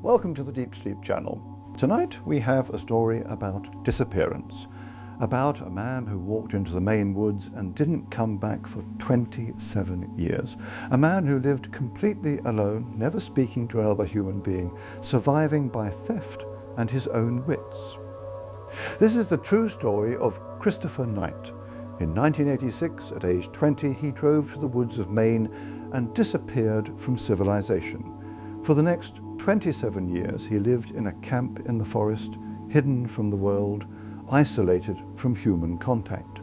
Welcome to the Deep Sleep channel. Tonight we have a story about disappearance, about a man who walked into the Maine woods and didn't come back for 27 years. A man who lived completely alone, never speaking to another human being, surviving by theft and his own wits. This is the true story of Christopher Knight. In 1986, at age 20, he drove to the woods of Maine and disappeared from civilization. For the next 27 years, he lived in a camp in the forest, hidden from the world, isolated from human contact.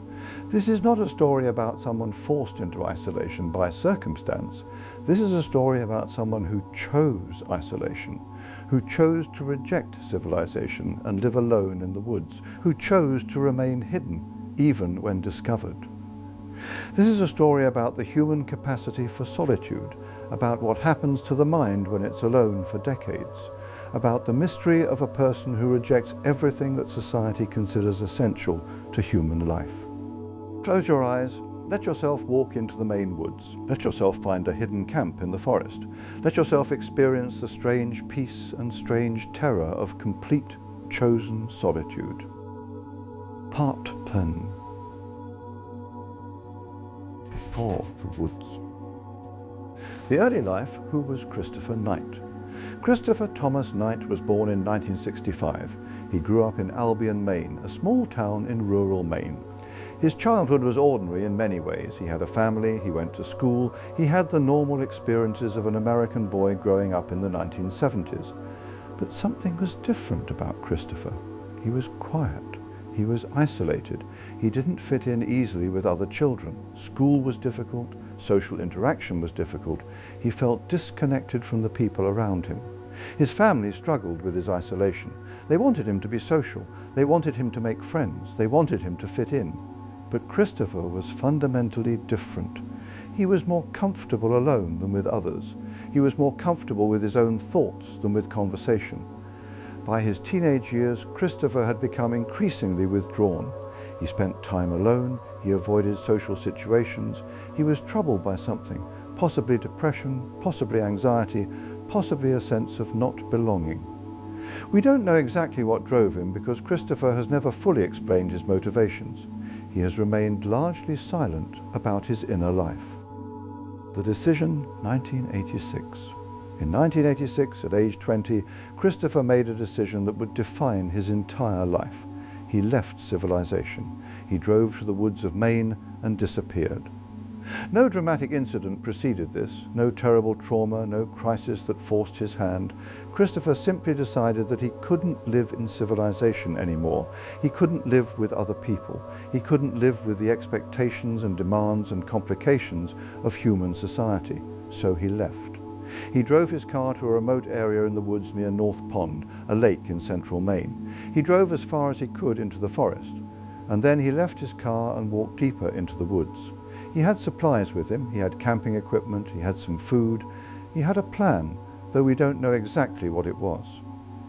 This is not a story about someone forced into isolation by circumstance. This is a story about someone who chose isolation, who chose to reject civilization and live alone in the woods, who chose to remain hidden even when discovered. This is a story about the human capacity for solitude, about what happens to the mind when it's alone for decades, about the mystery of a person who rejects everything that society considers essential to human life. Close your eyes, let yourself walk into the Maine woods, let yourself find a hidden camp in the forest, let yourself experience the strange peace and strange terror of complete, chosen solitude. Part 10. Before the woods. The early life, who was Christopher Knight? Christopher Thomas Knight was born in 1965. He grew up in Albion, Maine, a small town in rural Maine. His childhood was ordinary in many ways. He had a family, he went to school, he had the normal experiences of an American boy growing up in the 1970s. But something was different about Christopher. He was quiet. He was isolated. He didn't fit in easily with other children. School was difficult. Social interaction was difficult. He felt disconnected from the people around him. His family struggled with his isolation. They wanted him to be social. They wanted him to make friends. They wanted him to fit in. But Christopher was fundamentally different. He was more comfortable alone than with others. He was more comfortable with his own thoughts than with conversation. By his teenage years, Christopher had become increasingly withdrawn. He spent time alone, he avoided social situations, he was troubled by something, possibly depression, possibly anxiety, possibly a sense of not belonging. We don't know exactly what drove him because Christopher has never fully explained his motivations. He has remained largely silent about his inner life. The decision, 1986. In 1986, at age 20, Christopher made a decision that would define his entire life. He left civilization. He drove to the woods of Maine and disappeared. No dramatic incident preceded this, no terrible trauma, no crisis that forced his hand. Christopher simply decided that he couldn't live in civilization anymore. He couldn't live with other people. He couldn't live with the expectations and demands and complications of human society. So he left. He drove his car to a remote area in the woods near North Pond, a lake in central Maine. He drove as far as he could into the forest, and then he left his car and walked deeper into the woods. He had supplies with him, he had camping equipment, he had some food, he had a plan, though we don't know exactly what it was.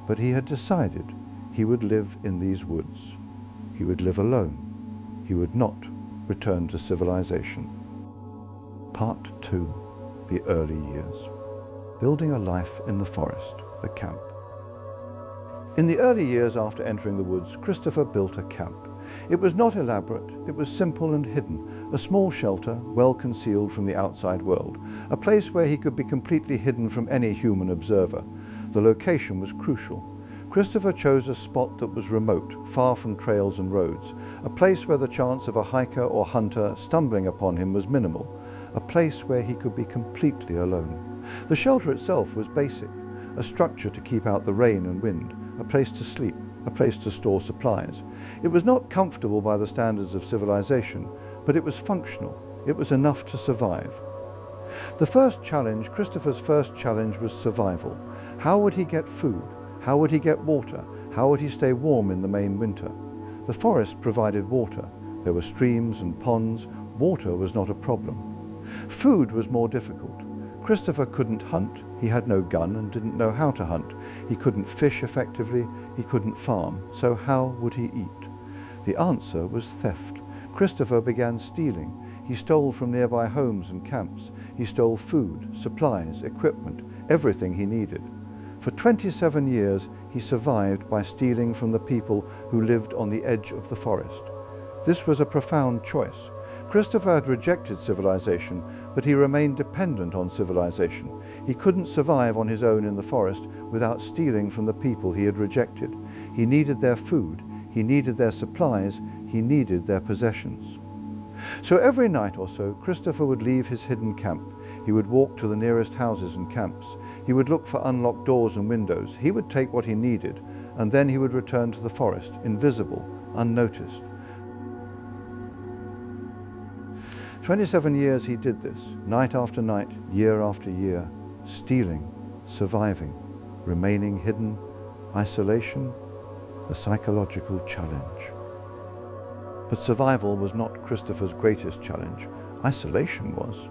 But he had decided he would live in these woods. He would live alone. He would not return to civilization. Part 2. The early years. Building a life in the forest, the camp. In the early years after entering the woods, Christopher built a camp. It was not elaborate, it was simple and hidden, a small shelter, well concealed from the outside world, a place where he could be completely hidden from any human observer. The location was crucial. Christopher chose a spot that was remote, far from trails and roads, a place where the chance of a hiker or hunter stumbling upon him was minimal, a place where he could be completely alone. The shelter itself was basic, a structure to keep out the rain and wind, a place to sleep, a place to store supplies. It was not comfortable by the standards of civilization, but it was functional. It was enough to survive. The first challenge, Christopher's first challenge, was survival. How would he get food? How would he get water? How would he stay warm in the Maine winter? The forest provided water. There were streams and ponds. Water was not a problem. Food was more difficult. Christopher couldn't hunt. He had no gun and didn't know how to hunt. He couldn't fish effectively. He couldn't farm. So how would he eat? The answer was theft. Christopher began stealing. He stole from nearby homes and camps. He stole food, supplies, equipment, everything he needed. For 27 years he survived by stealing from the people who lived on the edge of the forest. This was a profound choice. Christopher had rejected civilization, but he remained dependent on civilization. He couldn't survive on his own in the forest without stealing from the people he had rejected. He needed their food, he needed their supplies, he needed their possessions. So every night or so, Christopher would leave his hidden camp. He would walk to the nearest houses and camps. He would look for unlocked doors and windows. He would take what he needed, and then he would return to the forest, invisible, unnoticed. 27 years he did this, night after night, year after year, stealing, surviving, remaining hidden, isolation, a psychological challenge. But survival was not Christopher's greatest challenge. Isolation was.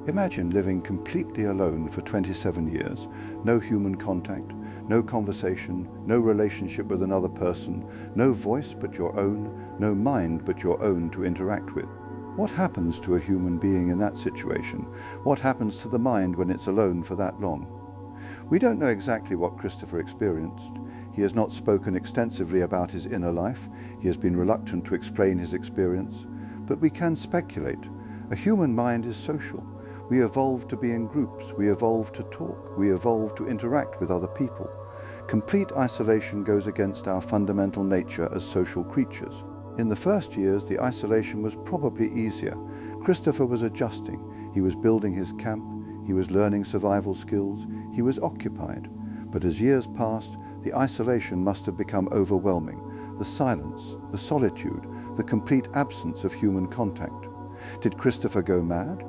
Imagine living completely alone for 27 years, no human contact, no conversation, no relationship with another person, no voice but your own, no mind but your own to interact with. What happens to a human being in that situation? What happens to the mind when it's alone for that long? We don't know exactly what Christopher experienced. He has not spoken extensively about his inner life. He has been reluctant to explain his experience. But we can speculate. A human mind is social. We evolved to be in groups. We evolved to talk. We evolved to interact with other people. Complete isolation goes against our fundamental nature as social creatures. In the first years, the isolation was probably easier. Christopher was adjusting. He was building his camp. He was learning survival skills. He was occupied. But as years passed, the isolation must have become overwhelming. The silence, the solitude, the complete absence of human contact. Did Christopher go mad?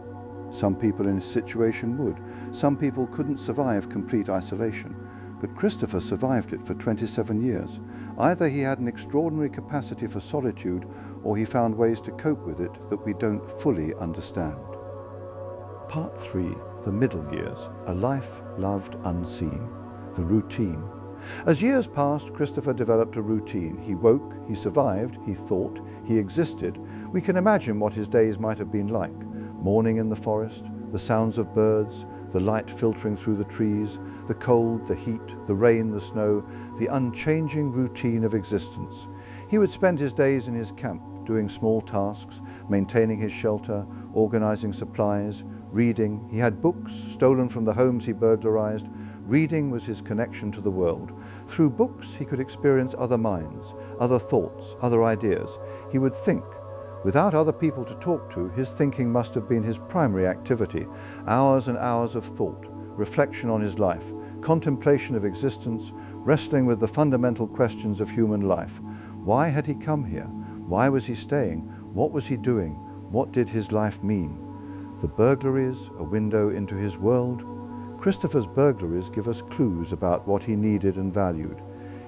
Some people in his situation would. Some people couldn't survive complete isolation. But Christopher survived it for 27 years. Either he had an extraordinary capacity for solitude, or he found ways to cope with it that we don't fully understand. Part 3, the middle years, a life loved unseen, the routine. As years passed, Christopher developed a routine. He woke, he survived, he thought, he existed. We can imagine what his days might have been like. Morning in the forest, the sounds of birds, the light filtering through the trees, the cold, the heat, the rain, the snow, the unchanging routine of existence. He would spend his days in his camp, doing small tasks, maintaining his shelter, organizing supplies, reading. He had books stolen from the homes he burglarized. Reading was his connection to the world. Through books, he could experience other minds, other thoughts, other ideas. He would think. Without other people to talk to, his thinking must have been his primary activity. Hours and hours of thought, reflection on his life, contemplation of existence, wrestling with the fundamental questions of human life. Why had he come here? Why was he staying? What was he doing? What did his life mean? The burglaries, a window into his world. Christopher's burglaries give us clues about what he needed and valued.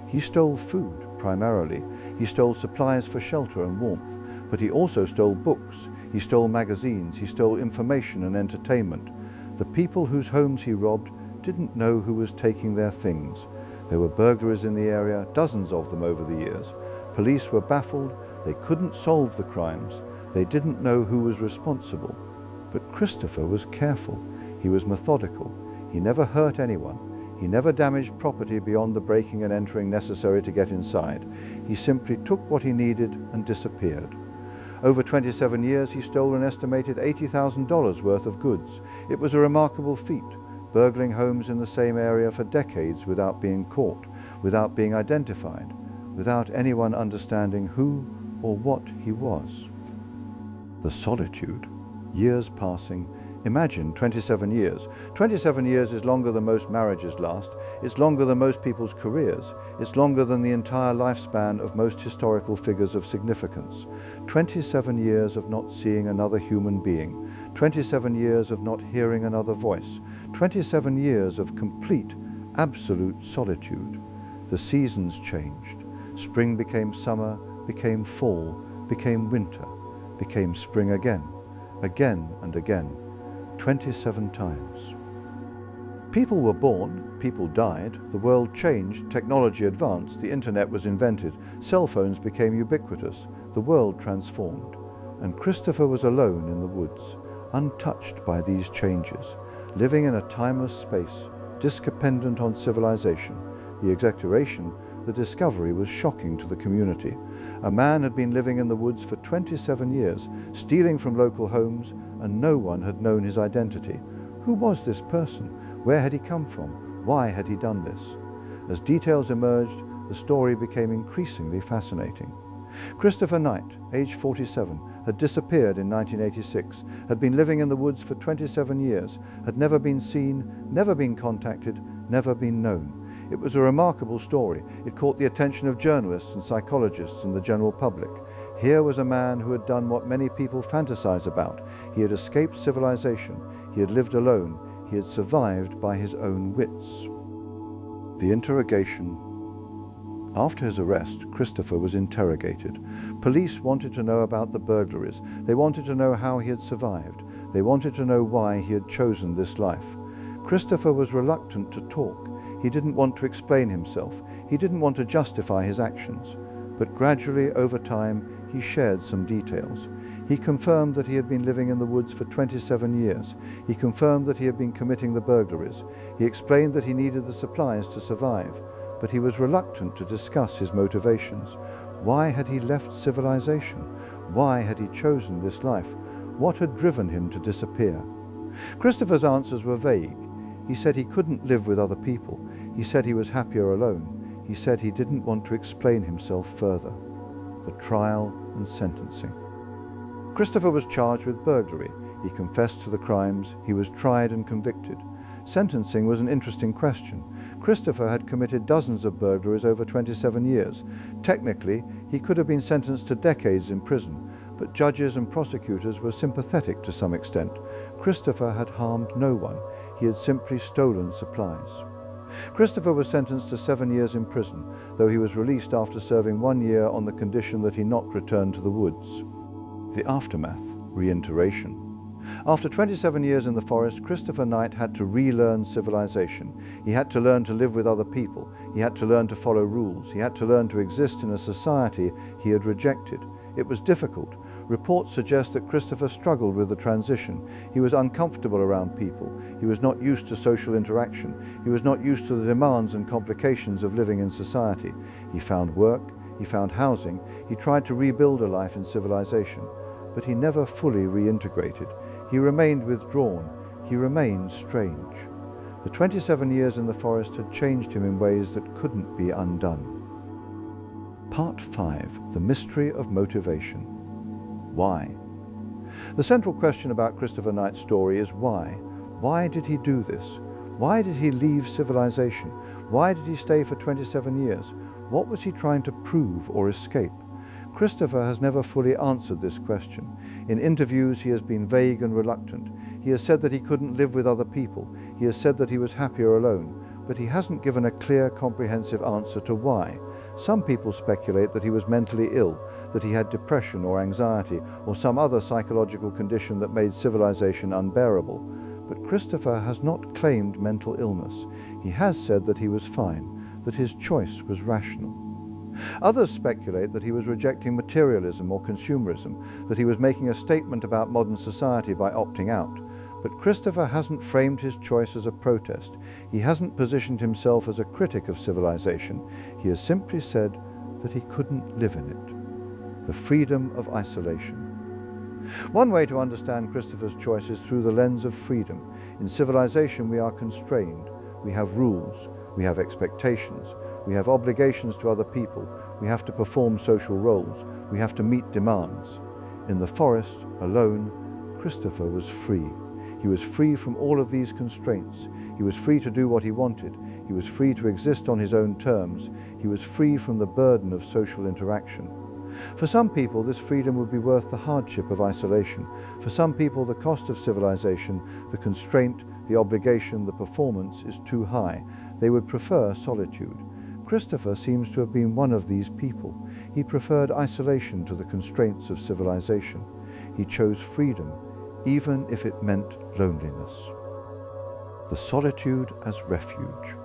He stole food, primarily. He stole supplies for shelter and warmth. But he also stole books, he stole magazines, he stole information and entertainment. The people whose homes he robbed didn't know who was taking their things. There were burglaries in the area, dozens of them over the years. Police were baffled, they couldn't solve the crimes, they didn't know who was responsible. But Christopher was careful, he was methodical, he never hurt anyone. He never damaged property beyond the breaking and entering necessary to get inside. He simply took what he needed and disappeared. Over 27 years, he stole an estimated $80,000 worth of goods. It was a remarkable feat, burgling homes in the same area for decades without being caught, without being identified, without anyone understanding who or what he was. The solitude, years passing. Imagine 27 years. 27 years is longer than most marriages last. It's longer than most people's careers. It's longer than the entire lifespan of most historical figures of significance. 27 years of not seeing another human being. 27 years of not hearing another voice. 27 years of complete, absolute solitude. The seasons changed. Spring became summer, became fall, became winter, became spring again and again. 27 times. People were born, people died, the world changed, technology advanced, the internet was invented, cell phones became ubiquitous, the world transformed. And Christopher was alone in the woods, untouched by these changes, living in a timeless space, discipendent on civilization. The exaggeration, the discovery was shocking to the community. A man had been living in the woods for 27 years, stealing from local homes, and no one had known his identity. Who was this person? Where had he come from? Why had he done this? As details emerged, the story became increasingly fascinating. Christopher Knight, aged 47, had disappeared in 1986, had been living in the woods for 27 years, had never been seen, never been contacted, never been known. It was a remarkable story. It caught the attention of journalists and psychologists and the general public. Here was a man who had done what many people fantasize about. He had escaped civilization. He had lived alone. He had survived by his own wits. The interrogation. After his arrest, Christopher was interrogated. Police wanted to know about the burglaries. They wanted to know how he had survived. They wanted to know why he had chosen this life. Christopher was reluctant to talk. He didn't want to explain himself. He didn't want to justify his actions. But gradually, over time, he shared some details. He confirmed that he had been living in the woods for 27 years. He confirmed that he had been committing the burglaries. He explained that he needed the supplies to survive. But he was reluctant to discuss his motivations. Why had he left civilization? Why had he chosen this life? What had driven him to disappear? Christopher's answers were vague. He said he couldn't live with other people. He said he was happier alone. He said he didn't want to explain himself further. The trial and sentencing. Christopher was charged with burglary. He confessed to the crimes. He was tried and convicted. Sentencing was an interesting question. Christopher had committed dozens of burglaries over 27 years. Technically, he could have been sentenced to decades in prison, but judges and prosecutors were sympathetic to some extent. Christopher had harmed no one. He had simply stolen supplies. Christopher was sentenced to 7 years in prison, though he was released after serving 1 year on the condition that he not return to the woods. The aftermath, reiteration. After 27 years in the forest, Christopher Knight had to relearn civilization. He had to learn to live with other people. He had to learn to follow rules. He had to learn to exist in a society he had rejected. It was difficult. Reports suggest that Christopher struggled with the transition. He was uncomfortable around people. He was not used to social interaction. He was not used to the demands and complications of living in society. He found work. He found housing. He tried to rebuild a life in civilization. But he never fully reintegrated. He remained withdrawn. He remained strange. The 27 years in the forest had changed him in ways that couldn't be undone. Part 5. The Mystery of Motivation. Why? The central question about Christopher Knight's story is why. Why did he do this? Why did he leave civilization? Why did he stay for 27 years? What was he trying to prove or escape? Christopher has never fully answered this question. In interviews, he has been vague and reluctant. He has said that he couldn't live with other people. He has said that he was happier alone. But he hasn't given a clear, comprehensive answer to why. Some people speculate that he was mentally ill, that he had depression or anxiety, or some other psychological condition that made civilization unbearable. But Christopher has not claimed mental illness. He has said that he was fine, that his choice was rational. Others speculate that he was rejecting materialism or consumerism, that he was making a statement about modern society by opting out. But Christopher hasn't framed his choice as a protest. He hasn't positioned himself as a critic of civilization. He has simply said that he couldn't live in it. The freedom of isolation. One way to understand Christopher's choice is through the lens of freedom. In civilization, we are constrained. We have rules. We have expectations. We have obligations to other people. We have to perform social roles. We have to meet demands. In the forest, alone, Christopher was free. He was free from all of these constraints. He was free to do what he wanted. He was free to exist on his own terms. He was free from the burden of social interaction. For some people, this freedom would be worth the hardship of isolation. For some people, the cost of civilization, the constraint, the obligation, the performance is too high. They would prefer solitude. Christopher seems to have been one of these people. He preferred isolation to the constraints of civilization. He chose freedom, even if it meant loneliness. The solitude as refuge.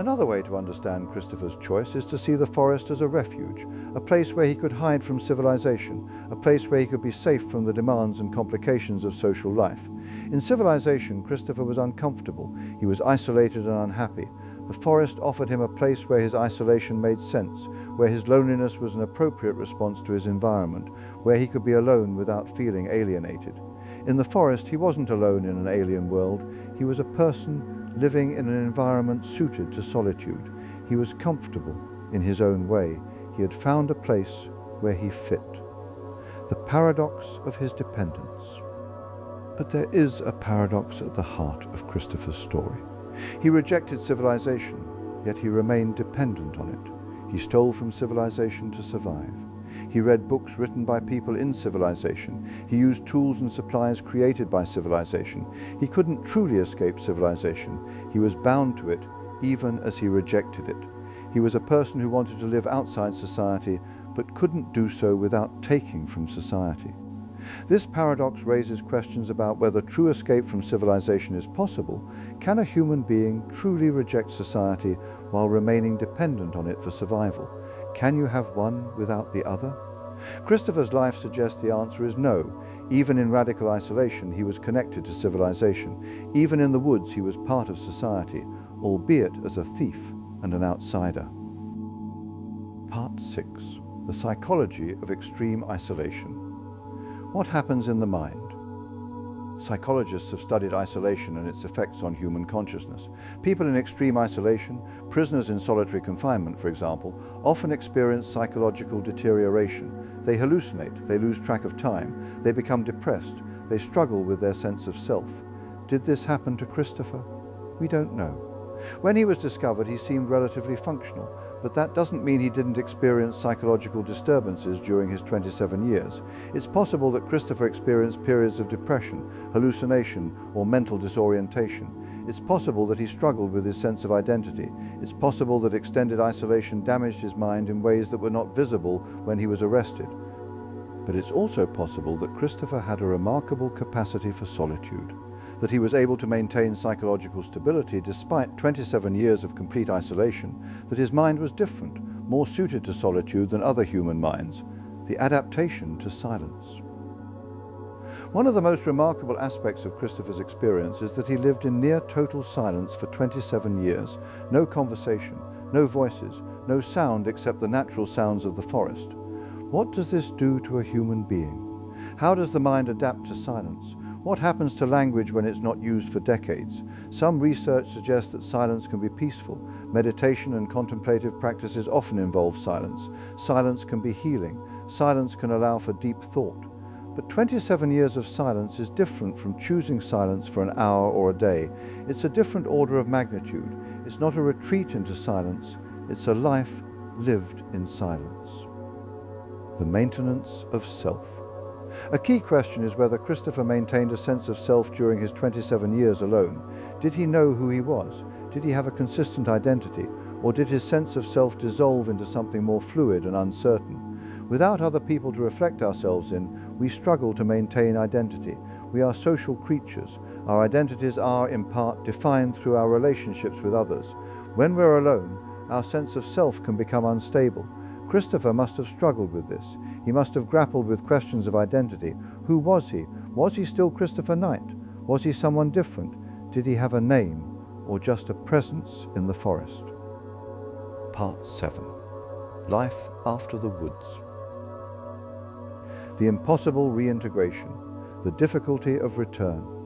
Another way to understand Christopher's choice is to see the forest as a refuge, a place where he could hide from civilization, a place where he could be safe from the demands and complications of social life. In civilization, Christopher was uncomfortable. He was isolated and unhappy. The forest offered him a place where his isolation made sense, where his loneliness was an appropriate response to his environment, where he could be alone without feeling alienated. In the forest, he wasn't alone in an alien world. He was a person living in an environment suited to solitude. He was comfortable in his own way. He had found a place where he fit. The paradox of his dependence. But there is a paradox at the heart of Christopher's story. He rejected civilization, yet he remained dependent on it. He stole from civilization to survive. He read books written by people in civilization. He used tools and supplies created by civilization. He couldn't truly escape civilization. He was bound to it, even as he rejected it. He was a person who wanted to live outside society, but couldn't do so without taking from society. This paradox raises questions about whether true escape from civilization is possible. Can a human being truly reject society while remaining dependent on it for survival? Can you have one without the other? Christopher's life suggests the answer is no. Even in radical isolation, he was connected to civilization. Even in the woods, he was part of society, albeit as a thief and an outsider. Part 6. The psychology of extreme isolation. What happens in the mind? Psychologists have studied isolation and its effects on human consciousness. People in extreme isolation, prisoners in solitary confinement, for example, often experience psychological deterioration. They hallucinate, they lose track of time, they become depressed, they struggle with their sense of self. Did this happen to Christopher? We don't know. When he was discovered, he seemed relatively functional, but that doesn't mean he didn't experience psychological disturbances during his 27 years. It's possible that Christopher experienced periods of depression, hallucination, or mental disorientation. It's possible that he struggled with his sense of identity. It's possible that extended isolation damaged his mind in ways that were not visible when he was arrested. But it's also possible that Christopher had a remarkable capacity for solitude, that he was able to maintain psychological stability despite 27 years of complete isolation, that his mind was different, more suited to solitude than other human minds, the adaptation to silence. One of the most remarkable aspects of Christopher's experience is that he lived in near total silence for 27 years. No conversation, no voices, no sound except the natural sounds of the forest. What does this do to a human being? How does the mind adapt to silence? What happens to language when it's not used for decades? Some research suggests that silence can be peaceful. Meditation and contemplative practices often involve silence. Silence can be healing. Silence can allow for deep thought. But 27 years of silence is different from choosing silence for an hour or a day. It's a different order of magnitude. It's not a retreat into silence. It's a life lived in silence. The maintenance of self. A key question is whether Christopher maintained a sense of self during his 27 years alone. Did he know who he was? Did he have a consistent identity? Or did his sense of self dissolve into something more fluid and uncertain? Without other people to reflect ourselves in, we struggle to maintain identity. We are social creatures. Our identities are, in part, defined through our relationships with others. When we're alone, our sense of self can become unstable. Christopher must have struggled with this. He must have grappled with questions of identity. Who was he? Was he still Christopher Knight? Was he someone different? Did he have a name, or just a presence in the forest? Part 7. Life after the woods. The impossible reintegration, the difficulty of return.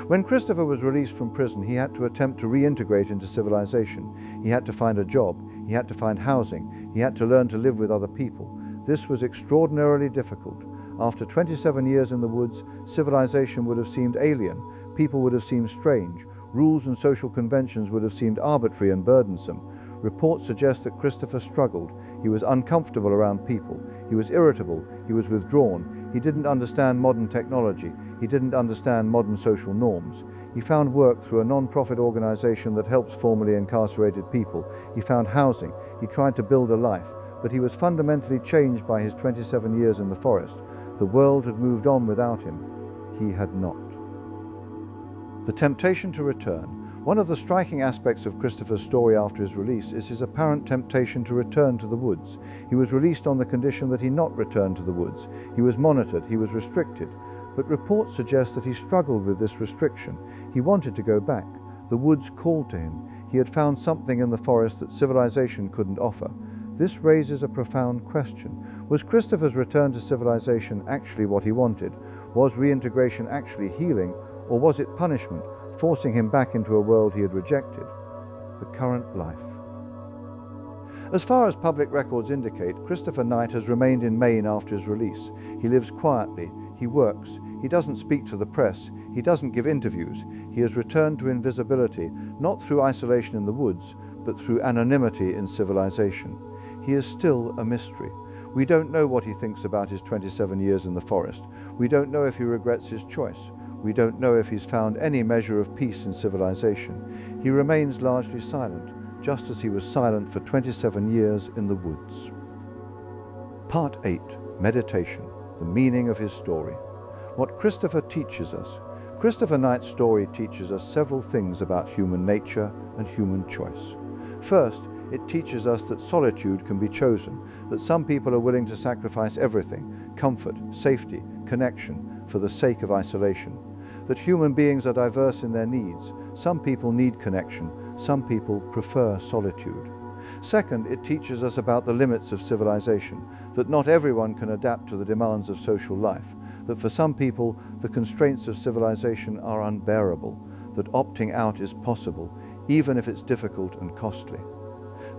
When Christopher was released from prison, he had to attempt to reintegrate into civilization. He had to find a job. He had to find housing. He had to learn to live with other people. This was extraordinarily difficult. After 27 years in the woods, civilization would have seemed alien. People would have seemed strange. Rules and social conventions would have seemed arbitrary and burdensome. Reports suggest that Christopher struggled. He was uncomfortable around people. He was irritable. He was withdrawn. He didn't understand modern technology. He didn't understand modern social norms. He found work through a non-profit organization that helps formerly incarcerated people. He found housing. He tried to build a life. But he was fundamentally changed by his 27 years in the forest. The world had moved on without him. He had not. The temptation to return. One of the striking aspects of Christopher's story after his release is his apparent temptation to return to the woods. He was released on the condition that he not return to the woods. He was monitored, he was restricted, but reports suggest that he struggled with this restriction. He wanted to go back. The woods called to him. He had found something in the forest that civilization couldn't offer. This raises a profound question. Was Christopher's return to civilization actually what he wanted? Was reintegration actually healing, or was it punishment, forcing him back into a world he had rejected? The current life. As far as public records indicate, Christopher Knight has remained in Maine after his release. He lives quietly, he works, he doesn't speak to the press, he doesn't give interviews. He has returned to invisibility, not through isolation in the woods, but through anonymity in civilization. He is still a mystery. We don't know what he thinks about his 27 years in the forest. We don't know if he regrets his choice. We don't know if he's found any measure of peace in civilization. He remains largely silent, just as he was silent for 27 years in the woods. Part 8. Meditation. The meaning of his story. What Christopher teaches us. Christopher Knight's story teaches us several things about human nature and human choice. First, it teaches us that solitude can be chosen, that some people are willing to sacrifice everything, comfort, safety, connection, for the sake of isolation. That human beings are diverse in their needs. Some people need connection, some people prefer solitude. Second, it teaches us about the limits of civilization, that not everyone can adapt to the demands of social life, that for some people the constraints of civilization are unbearable, that opting out is possible, even if it's difficult and costly.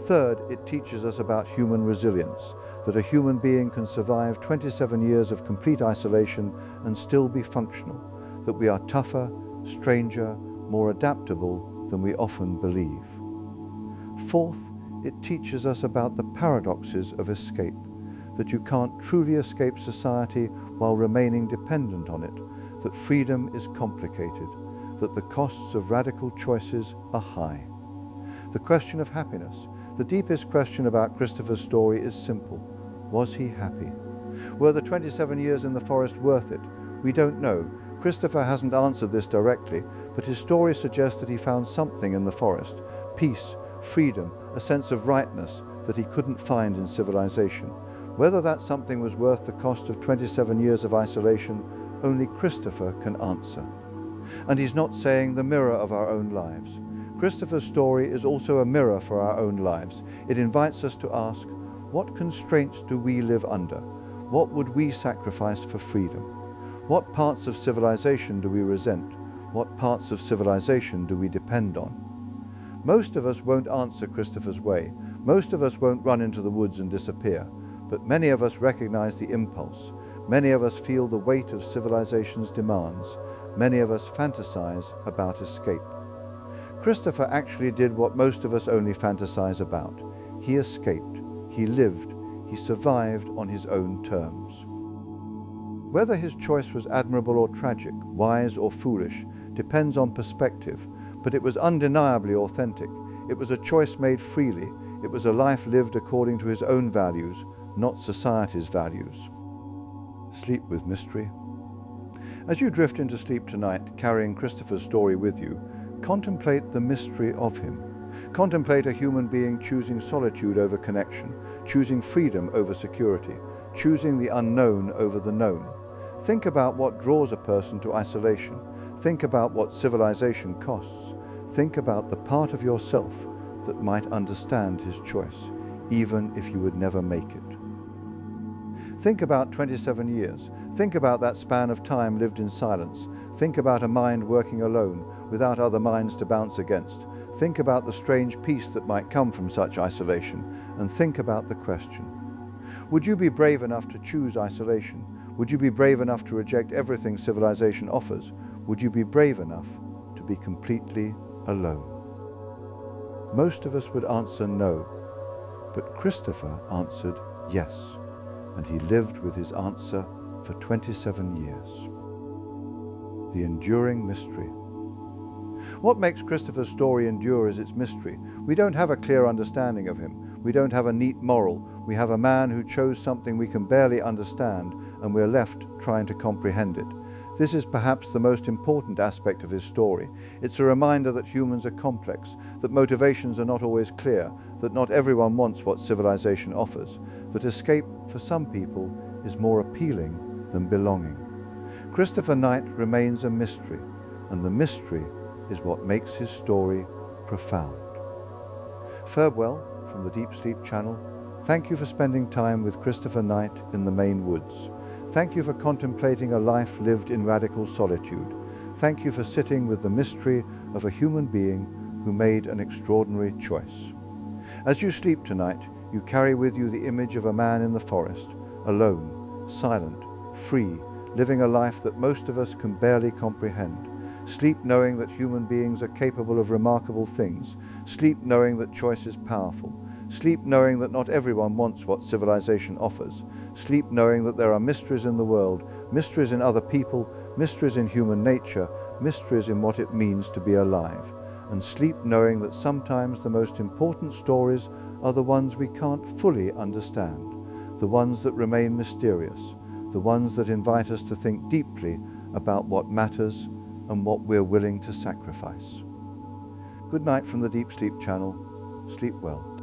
Third, it teaches us about human resilience, that a human being can survive 27 years of complete isolation and still be functional, that we are tougher, stranger, more adaptable than we often believe. Fourth, it teaches us about the paradoxes of escape, that you can't truly escape society while remaining dependent on it, that freedom is complicated, that the costs of radical choices are high. The question of happiness, the deepest question about Christopher's story, is simple. Was he happy? Were the 27 years in the forest worth it? We don't know. Christopher hasn't answered this directly, but his story suggests that he found something in the forest, peace, freedom, a sense of rightness that he couldn't find in civilization. Whether that something was worth the cost of 27 years of isolation, only Christopher can answer. And he's not saying the mirror of our own lives. Christopher's story is also a mirror for our own lives. It invites us to ask, what constraints do we live under? What would we sacrifice for freedom? What parts of civilization do we resent? What parts of civilization do we depend on? Most of us won't answer Christopher's way. Most of us won't run into the woods and disappear. But many of us recognize the impulse. Many of us feel the weight of civilization's demands. Many of us fantasize about escape. Christopher actually did what most of us only fantasize about. He escaped. He lived. He survived on his own terms. Whether his choice was admirable or tragic, wise or foolish, depends on perspective, but it was undeniably authentic. It was a choice made freely. It was a life lived according to his own values, not society's values. Sleep with mystery. As you drift into sleep tonight, carrying Christopher's story with you, contemplate the mystery of him. Contemplate a human being choosing solitude over connection, choosing freedom over security, choosing the unknown over the known. Think about what draws a person to isolation. Think about what civilization costs. Think about the part of yourself that might understand his choice, even if you would never make it. Think about 27 years. Think about that span of time lived in silence. Think about a mind working alone, without other minds to bounce against. Think about the strange peace that might come from such isolation, and think about the question. Would you be brave enough to choose isolation? Would you be brave enough to reject everything civilization offers? Would you be brave enough to be completely alone? Most of us would answer no, but Christopher answered yes, and he lived with his answer for 27 years. The enduring mystery. What makes Christopher's story endure is its mystery. We don't have a clear understanding of him. We don't have a neat moral. We have a man who chose something we can barely understand, and we're left trying to comprehend it. This is perhaps the most important aspect of his story. It's a reminder that humans are complex, that motivations are not always clear, that not everyone wants what civilization offers, that escape for some people is more appealing than belonging. Christopher Knight remains a mystery, and the mystery is what makes his story profound. Farewell from the Deep Sleep Channel. Thank you for spending time with Christopher Knight in the Maine woods. Thank you for contemplating a life lived in radical solitude. Thank you for sitting with the mystery of a human being who made an extraordinary choice. As you sleep tonight, you carry with you the image of a man in the forest, alone, silent, free, living a life that most of us can barely comprehend. Sleep knowing that human beings are capable of remarkable things. Sleep knowing that choice is powerful. Sleep knowing that not everyone wants what civilization offers. Sleep knowing that there are mysteries in the world, mysteries in other people, mysteries in human nature, mysteries in what it means to be alive. And sleep knowing that sometimes the most important stories are the ones we can't fully understand, the ones that remain mysterious, the ones that invite us to think deeply about what matters and what we're willing to sacrifice. Good night from the Deep Sleep Channel. Sleep well.